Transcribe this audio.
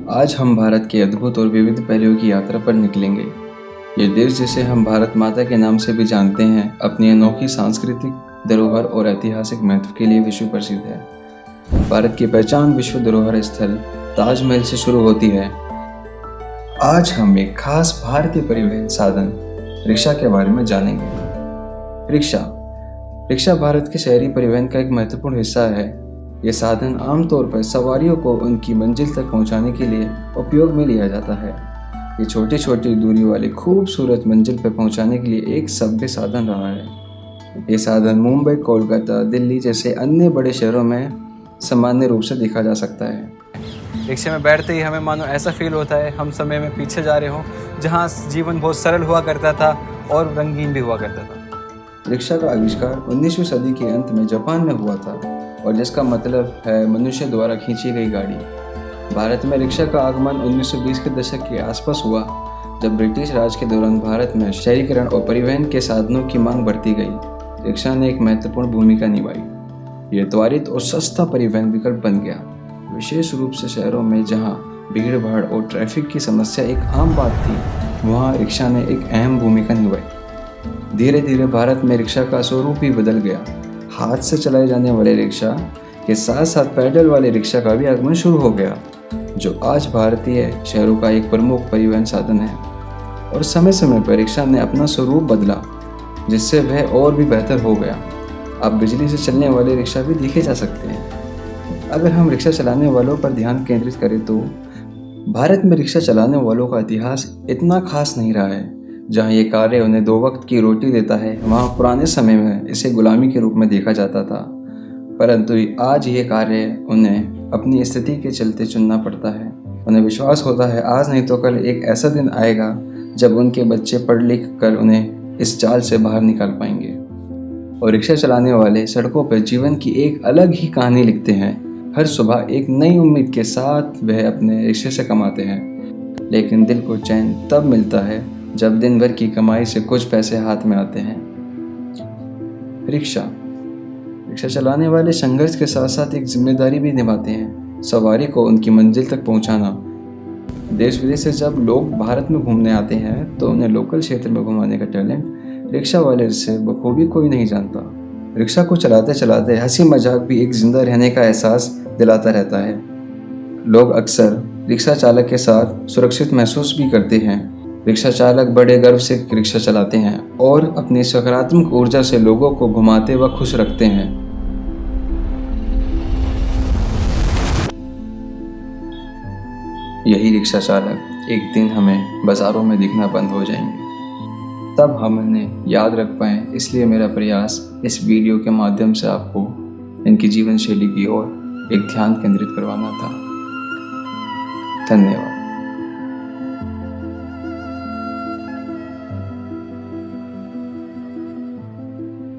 आज हम भारत के अद्भुत और विविध पहलुओं की यात्रा पर निकलेंगे। ये देश जिसे हम भारत माता के नाम से भी जानते हैं, अपनी अनोखी सांस्कृतिक धरोहर और ऐतिहासिक महत्व के लिए विश्व प्रसिद्ध है। भारत की पहचान विश्व धरोहर स्थल ताजमहल से शुरू होती है। आज हम एक खास भारतीय परिवहन साधन रिक्शा के बारे में जानेंगे। रिक्शा भारत के शहरी परिवहन का एक महत्वपूर्ण हिस्सा है। ये साधन आमतौर पर सवारियों को उनकी मंजिल तक पहुंचाने के लिए उपयोग में लिया जाता है। ये छोटी छोटी दूरी वाली खूबसूरत मंजिल पर पहुंचाने के लिए एक सभ्य साधन रहा है। ये साधन मुंबई, कोलकाता, दिल्ली जैसे अन्य बड़े शहरों में सामान्य रूप से देखा जा सकता है। रिक्शे में बैठते ही हमें मानो ऐसा फील होता है हम समय में पीछे जा रहे हों, जहाँ जीवन बहुत सरल हुआ करता था और रंगीन भी हुआ करता था। रिक्शा का आविष्कार 19वीं सदी के अंत में जापान में हुआ था और जिसका मतलब है मनुष्य द्वारा खींची गई गाड़ी। भारत में रिक्शा का आगमन 1920 के दशक के आसपास हुआ, जब ब्रिटिश राज के दौरान भारत में शहरीकरण और परिवहन के साधनों की मांग बढ़ती गई। रिक्शा ने एक महत्वपूर्ण भूमिका निभाई। यह त्वरित और सस्ता परिवहन विकल्प बन गया, विशेष रूप से शहरों में जहां भीड़ भाड़ और ट्रैफिक की समस्या एक आम बात थी। वहां रिक्शा ने एक अहम भूमिका निभाई। धीरे धीरे भारत में रिक्शा का स्वरूप ही बदल गया। हाथ से चलाए जाने वाले रिक्शा के साथ साथ पैडल वाले रिक्शा का भी आगमन शुरू हो गया, जो आज भारतीय शहरों का एक प्रमुख परिवहन साधन है। और समय समय पर रिक्शा ने अपना स्वरूप बदला, जिससे वह और भी बेहतर हो गया। अब बिजली से चलने वाले रिक्शा भी देखे जा सकते हैं। अगर हम रिक्शा चलाने वालों पर ध्यान केंद्रित करें तो भारत में रिक्शा चलाने वालों का इतिहास इतना खास नहीं रहा है। जहाँ ये कार्य उन्हें 2 वक्त की रोटी देता है, वहाँ पुराने समय में इसे गुलामी के रूप में देखा जाता था। परंतु आज ये कार्य उन्हें अपनी स्थिति के चलते चुनना पड़ता है। उन्हें विश्वास होता है आज नहीं तो कल एक ऐसा दिन आएगा जब उनके बच्चे पढ़ लिख कर उन्हें इस जाल से बाहर निकाल पाएंगे। और रिक्शा चलाने वाले सड़कों पर जीवन की एक अलग ही कहानी लिखते हैं। हर सुबह एक नई उम्मीद के साथ वह अपने रिक्शे से कमाते हैं, लेकिन दिल को चैन तब मिलता है जब दिन भर की कमाई से कुछ पैसे हाथ में आते हैं। रिक्शा चलाने वाले संघर्ष के साथ साथ एक जिम्मेदारी भी निभाते हैं, सवारी को उनकी मंजिल तक पहुंचाना। देश विदेश से जब लोग भारत में घूमने आते हैं तो उन्हें लोकल क्षेत्र में घुमाने का टैलेंट रिक्शा वाले से बखूबी कोई नहीं जानता। रिक्शा को चलाते चलाते हंसी मजाक भी एक जिंदा रहने का एहसास दिलाता रहता है। लोग अक्सर रिक्शा चालक के साथ सुरक्षित महसूस भी करते हैं। रिक्शा चालक बड़े गर्व से रिक्शा चलाते हैं और अपनी सकारात्मक ऊर्जा से लोगों को घुमाते व खुश रखते हैं। यही रिक्शा चालक एक दिन हमें बाजारों में दिखना बंद हो जाएंगे, तब हम इन्हें याद रख पाएं। इसलिए मेरा प्रयास इस वीडियो के माध्यम से आपको इनकी जीवन शैली की ओर एक ध्यान केंद्रित करवाना था। धन्यवाद।